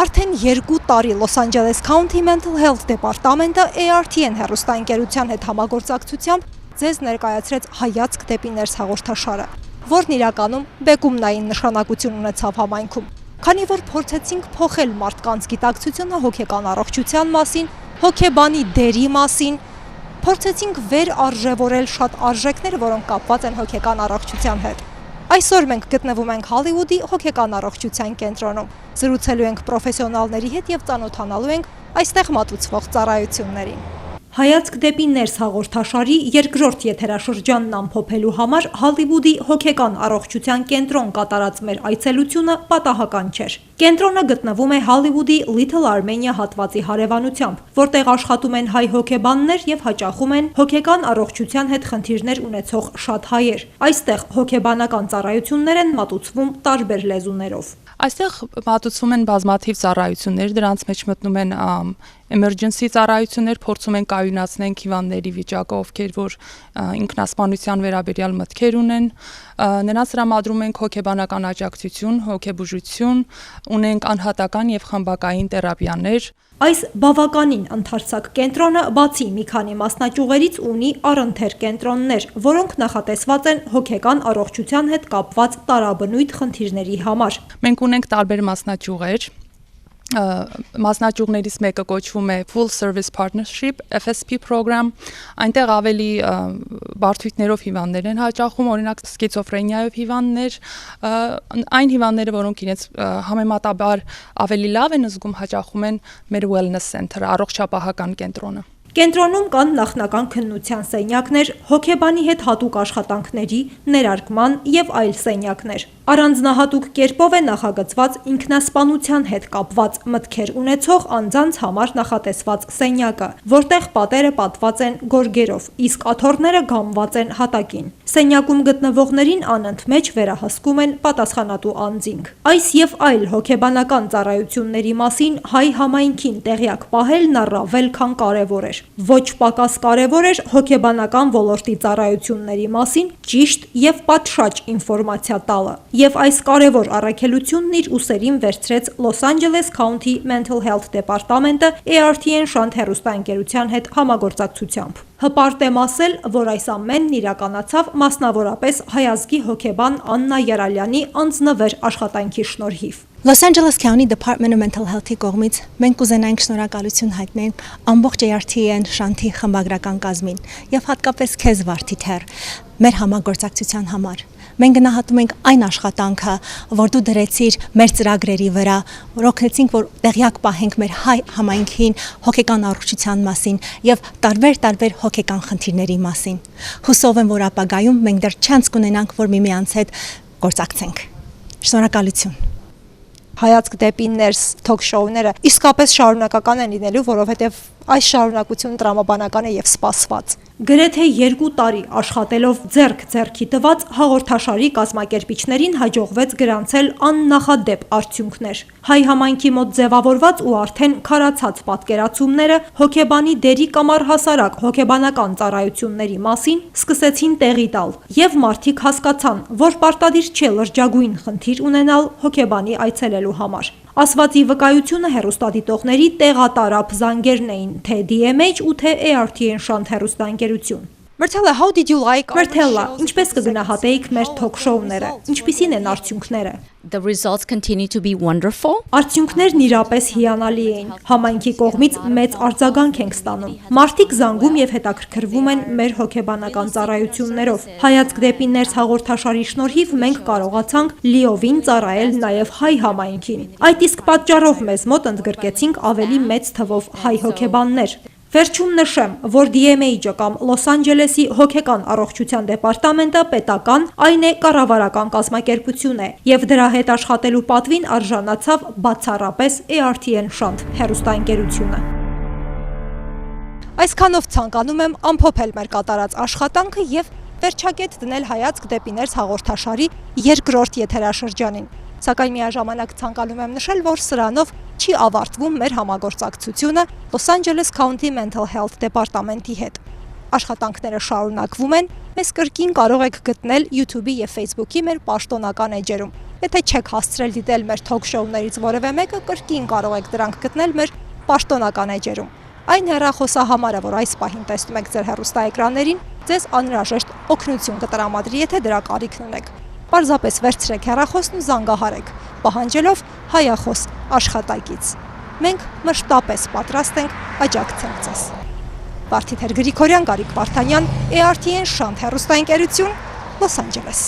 Արդեն 2 տարի Los Angeles County Mental Health դեպարտամենտը ARTN հեռուստաընկերության հետ համագործակցությամբ ձեզ ներկայացրեց հայացք դեպի ներս հաղորդաշարը, որն իրականում բեկումնային նշանակություն ունեցավ համայնքում, քանի որ փորձեցինք փոխել մարդկանց գիտակցությունը հոգեկան առողջության մասին, հոգեբանի դերի մասին, փորձեցինք վեր արժևորել շատ արժեքներ, որոնք կապված են հոգեկան առողջության հետ։ Այսօր մենք գտնվում ենք Հոլիվուդի հոգեկան առողջության կենտրոնում, զրուցելու ենք պրոֆեսիոնալների հետ և ծանոթանալու ենք այստեղ մատուցվող ծառայություններին։ Հայացք դեպի ներս հաղորդաշարի երկրորդ եթերաշրջանն ամփոփելու համար Հոլիվուդի հոգեկան առողջության կենտրոն կատարած մեր այցելությունը պատահական չէր։ Կենտրոնը գտնվում է Հոլիվուդի Little Armenia հատվածի հարևանությամբ, որտեղ աշխատում են հայ հոգեբաններ և հաճախում են հոգեկան առողջության հետ խնդիրներ ունեցող շատ հայեր։ Այստեղ հոգեբանական ծառայություններ են մատուցվում տարբեր լեզուներով։ Այստեղ մատուցվում են բազմաթիվ ծառայություններ, դրանց մեջ մտնում են emergency ծառայություններ, փորձում են կայունացնել հիվանդների վիճակը, ովքեր որ ինքնասպանության վերաբերյալ մտքեր ունեն, նրանց տրամադրում ենք հոգեբանական աջակցություն, հոգեբուժություն, ունենք անհատական և խմբակային թերապիաներ։ Այս բավականին ընդարձակ կենտրոնը բացի մի քանի մասնաճյուղերից ունի առընթեր կենտրոններ, որոնք նախատեսված են հոգեկան առողջության հետ կապված տարաբնույթ խնդիրների համար։ Մենք ունենք տարբեր մասնաճյուղեր։ Մասնաճյուղներից մեկը կոչվում է Full Service Partnership FSP program, այնտեղ ավելի բարդություններով հիվանդներ են հաճախում, օրինակ սկիզոֆրենիայով հիվանդներ, այն հիվանդները, որոնք իրենց համեմատաբար ավելի լավ են զգում, հաճախում են մեր Wellness Center-ը, առողջապահական կենտրոնը։ Կենտրոնում կան նախնական քննության սենյակներ, հոգեբանի հետ հատուկ աշխատանքների, ներարկման և այլ սենյակներ։ Առանձնահատուկ կերպով է նախագծված ինքնասպանության հետ կապված մտքեր ունեցող անձանց համար նախատեսված սենյակը, որտեղ պատերը պատված են գորգերով, իսկ աթոռները գամված են հատակին։ Սենյակում գտնվողներին անընդմեջ վերահսկում են պատասխանատու անձինք։ Այս և այլ հոգեբանական ծառայությունների մասին հայ համայնքին տեղյակ պահելն առավել քան կարևոր էր։ Ոչ պակաս կարևոր էր հոգեբանական ոլորտի ծառայությունների մասին ճիշտ և պատշաճ ինֆորմացիա տալը, և այս կարևոր առաքելությունն իր ուսերին վերցրեց Los Angeles County Mental Health դեպարտամենտը ARTN շանթ հեռուստաընկերության հետ համագործակցությամբ։ Հպարտ եմ ասել, որ այս ամենն իրականացավ մասնավորապես հայազգի հոգեբան Աննա Եռալյանի անձնվեր աշխատանքի շնորհիվ։ Los Angeles County Department of Mental Health-ի կողմից մենք կուզենայինք շնորհակալություն հայտնել ամբողջ ARTN շանթի խմբագրական կազմին և հատկապես քեզ Վարդիթեր մեր համագործակցության համար։ Մենք գնահատում ենք այն աշխատանքը, որ դու դրեցիր մեր ծրագրերի վրա, որ օգնեցինք, որ տեղյակ պահենք մեր հայ համայնքին հոգեկան առողջության մասին և տարբեր հոգեկան խնդիրների մասին։ Հուսով եմ, որ ապագայում մենք դեռ չանց կունենանք, որ միմյանց հետ գործակցենք։ Շնորհակալություն։ Հայացք դեպի ներս թոք-շոուները իսկապես շարունակական են լինելու, որովհետև այս շարունակությունը տրամաբանական է և սպասված։ Գրեթե 2 տարի աշխատելով ձեռք-ձեռքի տված հաղորդաշարի կազմակերպիչներին հաջողվեց գրանցել աննախադեպ արդյունքներ։ Հայ համայնքի մոտ ձևավորված ու արդեն քարացած պատկերացումները հոգեբանի դերի կամ առհասարակ հոգեբանական ծառայությունների մասին սկսեցին տեղի տալ, և մարդիկ հասկացան, որ պարտադիր չէ լրջագույն խնդիր ունենալ հոգեբանի այցելելու համար։ Ասվածի վկայությունը հեռուստադիտողների տեղատարափ զանգերն էին, թե DMH ու թե ARTN շանթ հեռուստաընկերություն։ Մրթելլա, how did you like our Մրթելլա, ինչպես կգնահատեիք մեր թոք-շոուները, ինչպիսին են արդյունքները։ The results continue to be wonderful. Արդյունքներն իրապես հիանալի էին։ Համայնքի կողմից մեծ արձագանք ենք ստանում։ Մարդիկ զանգում և հետաքրքրվում են մեր հոգեբանական ծառայություններով։ Հայացք դեպի ներս հաղորդաշարի շնորհիվ մենք կարողացանք լիովին ծառայել նաև հայ համայնքին։ Այդ իսկ պատճառով մեզ մոտ ընդգրկեցինք ավելի մեծ թվով հայ հոգեբաններ։ Վերջում նշեմ, որ DMH-ը կամ Los Angeles-ի հոգեկան առողջության դեպարտամենտը պետական, այն է կառավարական կազմակերպություն է, և դրա հետ աշխատելու պատվին արժանացավ բացառապես ARTN շանթ հեռուստաընկերությունը։ Այսքանով ցանկանում եմ ամփոփել մեր կատարած աշխատանքը և վերջակետ դնել հայացք դեպի ներս հաղորդաշարի երկրորդ եթերաշրջանին։ Սակայն միաժամանակ ցանկանում եմ նշել, որ սրանով չի ավարտվում մեր համագործակցությունը Los Angeles County Mental Health դեպարտամենտի հետ։ Աշխատանքները շարունակվում են, մեզ կրկին կարող եք գտնել YouTube-ի և Facebook-ի մեր պաշտոնական էջերում։ Եթե չեք հասցրել դիտել մեր թոք-շոուներից որևէ մեկը, կրկին կարող եք դրանք գտնել մեր պաշտոնական էջերում։ Այն հեռախոսահամարը, որ այս պահին տեսնում եք ձեր հեռուստաէկրաններին, ձեզ անհրաժեշտ օգնություն կտրամադրի, եթե դրա կարիքն ունեք։ Պարզապես վերցրեք հեռախոսն ու զանգահարեք, պահանջելով հայախոս աշխատակից։ Մենք մշտապես պատրաստ ենք աջակցել ձեզ։ Վարդիթեր Գրիգորյան, Գարիկ Վարդանյան, ARTN Շանթ հեռուստաընկերություն, Լոս Անջելես։